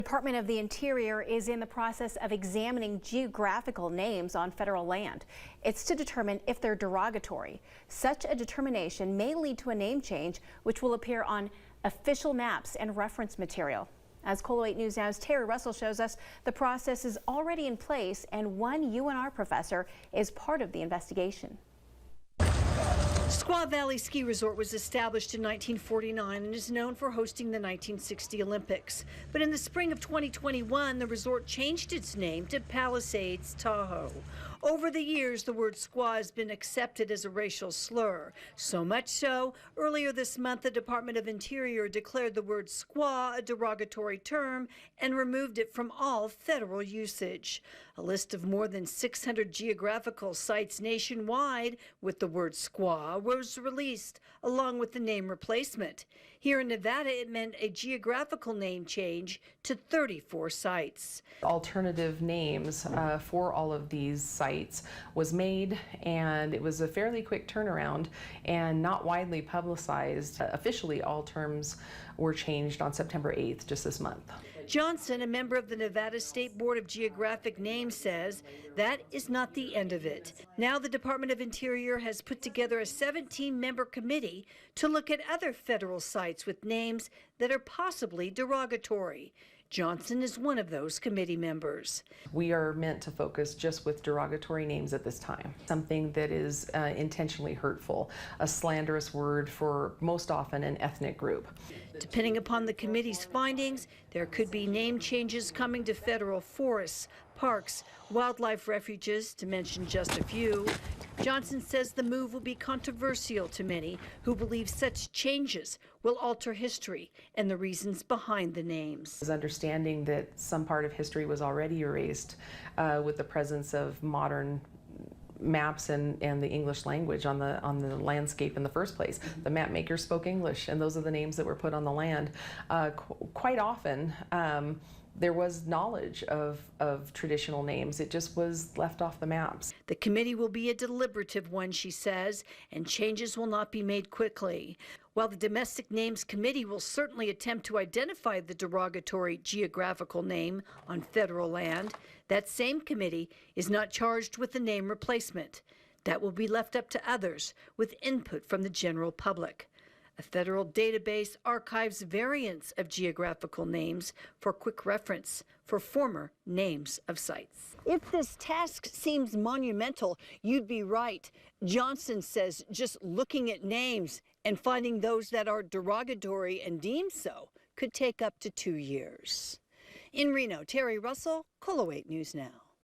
The Department of the Interior is in the process of examining geographical names on federal land. It's to determine if they're derogatory. Such a determination may lead to a name change, which will appear on official maps and reference material. As KOLO 8 News Now's Teri Russell shows us, the process is already in place and one UNR professor is part of the investigation. Squaw Valley Ski Resort was established in 1949 and is known for hosting the 1960 Olympics. But in the spring of 2021, the resort changed its name to Palisades Tahoe. Over the years, the word squaw has been accepted as a racial slur. So much so, earlier this month, the Department of Interior declared the word squaw a derogatory term and removed it from all federal usage. A list of more than 600 geographical sites nationwide with the word squaw was released, along with the name replacement. Here in Nevada, it meant a geographical name change to 34 sites. Alternative names for all of these sites was made, and it was a fairly quick turnaround and not widely publicized. Officially, all terms were changed on September 8th, just this month. Johnson, a member of the Nevada State Board of Geographic Names, says that is not the end of it. Now the Department of Interior has put together a 17-member committee to look at other federal sites with names that are possibly derogatory. Johnson is one of those committee members. We are meant to focus just with derogatory names at this time. Something that is intentionally hurtful, a slanderous word for most often an ethnic group. Depending upon the committee's findings, there could be name changes coming to federal forests, parks, wildlife refuges, to mention just a few. Johnson says the move will be controversial to many who believe such changes will alter history and the reasons behind the names. Understanding that some part of history was already erased with the presence of modern maps and the English language on the landscape in the first place. The map makers spoke English, and those are the names that were put on the land. Quite often, there was knowledge of traditional names. It just was left off the maps. The committee will be a deliberative one, she says, and changes will not be made quickly. While the Domestic Names Committee will certainly attempt to identify the derogatory geographical name on federal land, that same committee is not charged with the name replacement. That will be left up to others with input from the general public. A federal database archives variants of geographical names for quick reference for former names of sites. If this task seems monumental, you'd be right. Johnson says just looking at names and finding those that are derogatory and deemed so could take up to 2 years. In Reno, Teri Russell, KOLO 8 News Now.